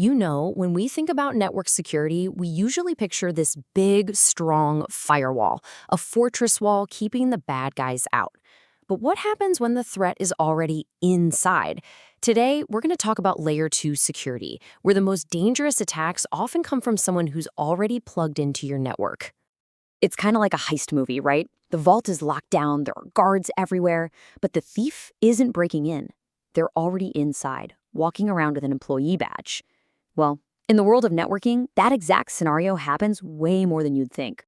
When we think about network security, we usually picture this big, strong firewall, a fortress wall keeping the bad guys out. But what happens when the threat is already inside? Today, we're going to talk about Layer 2 security, where the most dangerous attacks often come from someone who's already plugged into your network. It's kind of like a heist movie, right? The vault is locked down, there are guards everywhere, but the thief isn't breaking in. They're already inside, walking around with an employee badge. Well, in the world of networking, that exact scenario happens way more than you'd think.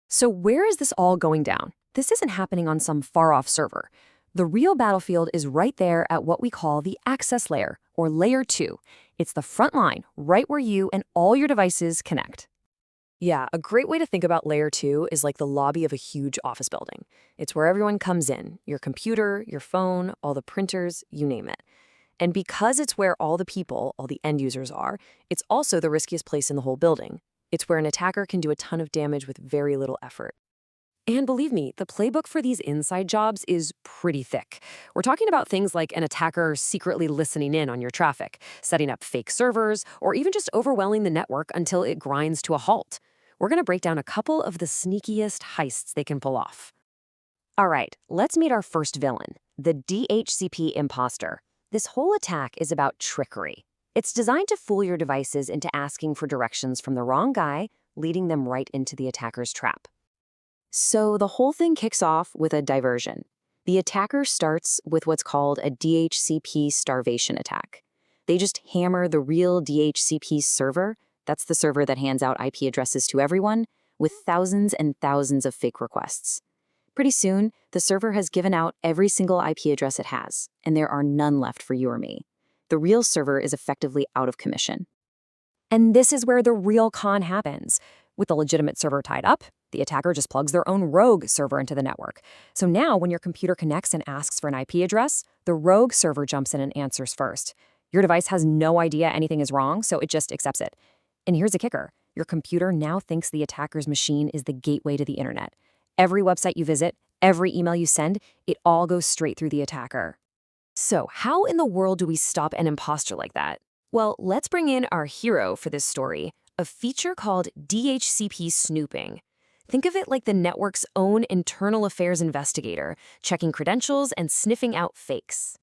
So where is this all going down? This isn't happening on some far-off server. The real battlefield is right there at what we call the access layer, or Layer 2. It's the front line, right where you and all your devices connect. Yeah, a great way to think about Layer 2 is like the lobby of a huge office building. It's where everyone comes in, your computer, your phone, all the printers, you name it. And because it's where all the people, all the end users are, it's also the riskiest place in the whole building. It's where an attacker can do a ton of damage with very little effort. And believe me, the playbook for these inside jobs is pretty thick. We're talking about things like an attacker secretly listening in on your traffic, setting up fake servers, or even just overwhelming the network until it grinds to a halt. We're going to break down a couple of the sneakiest heists they can pull off. All right, let's meet our first villain, the DHCP imposter. This whole attack is about trickery. It's designed to fool your devices into asking for directions from the wrong guy, leading them right into the attacker's trap. So the whole thing kicks off with a diversion. The attacker starts with what's called a DHCP starvation attack. They just hammer the real DHCP server, that's the server that hands out IP addresses to everyone, with thousands and thousands of fake requests. Pretty soon, the server has given out every single IP address it has, and there are none left for you or me. The real server is effectively out of commission. And this is where the real con happens. With the legitimate server tied up, the attacker just plugs their own rogue server into the network. So now when your computer connects and asks for an IP address, the rogue server jumps in and answers first. Your device has no idea anything is wrong, so it just accepts it. And here's the kicker. Your computer now thinks the attacker's machine is the gateway to the internet. Every website you visit, every email you send, it all goes straight through the attacker. So how in the world do we stop an imposter like that? Well, let's bring in our hero for this story, a feature called DHCP Snooping. Think of it like the network's own internal affairs investigator, checking credentials and sniffing out fakes.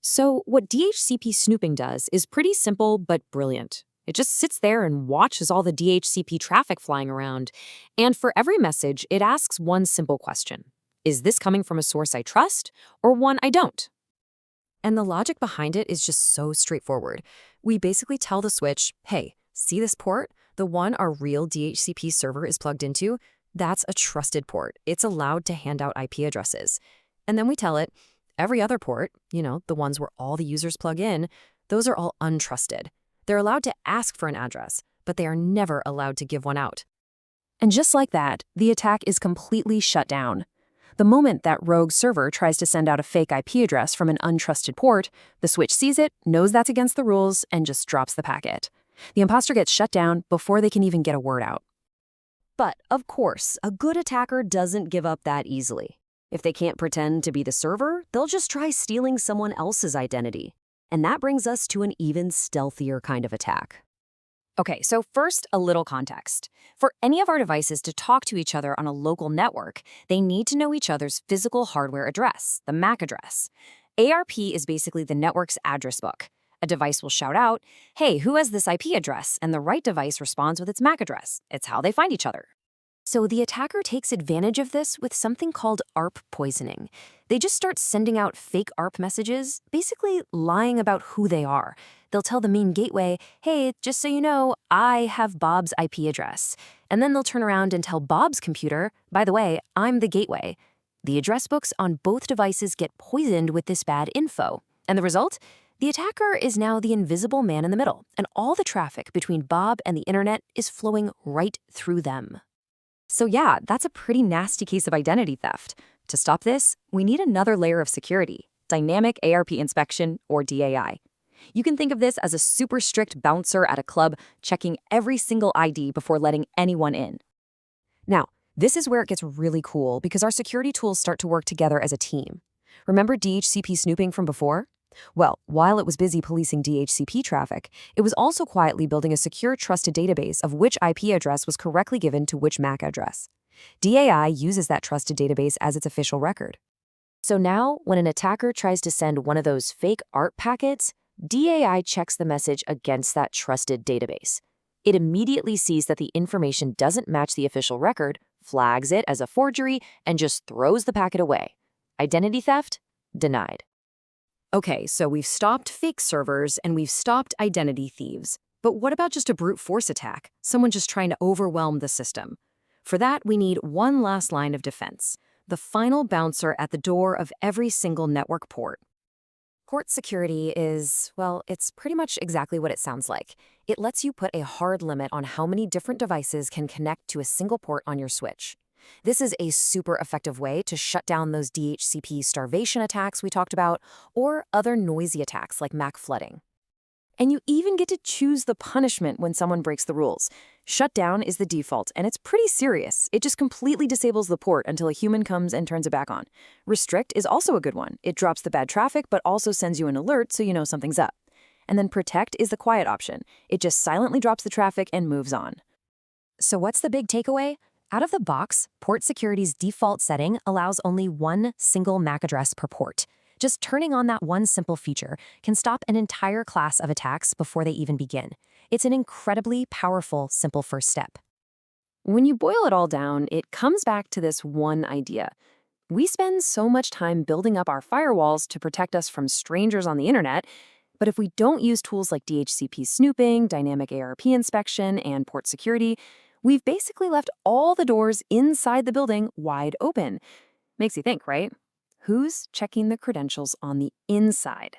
So what DHCP Snooping does is pretty simple but brilliant. It just sits there and watches all the DHCP traffic flying around. And for every message, it asks one simple question. Is this coming from a source I trust or one I don't? And the logic behind it is just so straightforward. We basically tell the switch, hey, see this port? The one our real DHCP server is plugged into? That's a trusted port. It's allowed to hand out IP addresses. And then we tell it, every other port, the ones where all the users plug in, those are all untrusted. They're allowed to ask for an address, but they are never allowed to give one out. And just like that, the attack is completely shut down. The moment that rogue server tries to send out a fake IP address from an untrusted port, the switch sees it, knows that's against the rules, and just drops the packet. The imposter gets shut down before they can even get a word out. But, of course, a good attacker doesn't give up that easily. If they can't pretend to be the server, they'll just try stealing someone else's identity. And that brings us to an even stealthier kind of attack. Okay, so first, a little context. For any of our devices to talk to each other on a local network, they need to know each other's physical hardware address, the MAC address. ARP is basically the network's address book. A device will shout out, hey, who has this IP address? And the right device responds with its MAC address. It's how they find each other. So the attacker takes advantage of this with something called ARP Poisoning. They just start sending out fake ARP messages, basically lying about who they are. They'll tell the main gateway, hey, just so you know, I have Bob's IP address. And then they'll turn around and tell Bob's computer, by the way, I'm the gateway. The address books on both devices get poisoned with this bad info. And the result? The attacker is now the invisible man in the middle, and all the traffic between Bob and the internet is flowing right through them. So yeah, that's a pretty nasty case of identity theft. To stop this, we need another layer of security, Dynamic ARP Inspection, or DAI. You can think of this as a super strict bouncer at a club checking every single ID before letting anyone in. Now, this is where it gets really cool because our security tools start to work together as a team. Remember DHCP Snooping from before? Well, while it was busy policing DHCP traffic, it was also quietly building a secure, trusted database of which IP address was correctly given to which MAC address. DAI uses that trusted database as its official record. So now, when an attacker tries to send one of those fake ARP packets, DAI checks the message against that trusted database. It immediately sees that the information doesn't match the official record, flags it as a forgery, and just throws the packet away. Identity theft? Denied. Okay, so we've stopped fake servers and we've stopped identity thieves. But what about just a brute force attack? Someone just trying to overwhelm the system? For that, we need one last line of defense. The final bouncer at the door of every single network port. Port security is, well, it's pretty much exactly what it sounds like. It lets you put a hard limit on how many different devices can connect to a single port on your switch. This is a super effective way to shut down those DHCP starvation attacks we talked about, or other noisy attacks like MAC flooding. And you even get to choose the punishment when someone breaks the rules. Shutdown is the default, and it's pretty serious. It just completely disables the port until a human comes and turns it back on. Restrict is also a good one. It drops the bad traffic, but also sends you an alert so you know something's up. And then protect is the quiet option. It just silently drops the traffic and moves on. So what's the big takeaway? Out of the box, Port Security's default setting allows only one single MAC address per port. Just turning on that one simple feature can stop an entire class of attacks before they even begin. It's an incredibly powerful, simple first step. When you boil it all down, it comes back to this one idea. We spend so much time building up our firewalls to protect us from strangers on the internet, but if we don't use tools like DHCP Snooping, Dynamic ARP Inspection, and Port Security, we've basically left all the doors inside the building wide open. Makes you think, right? Who's checking the credentials on the inside?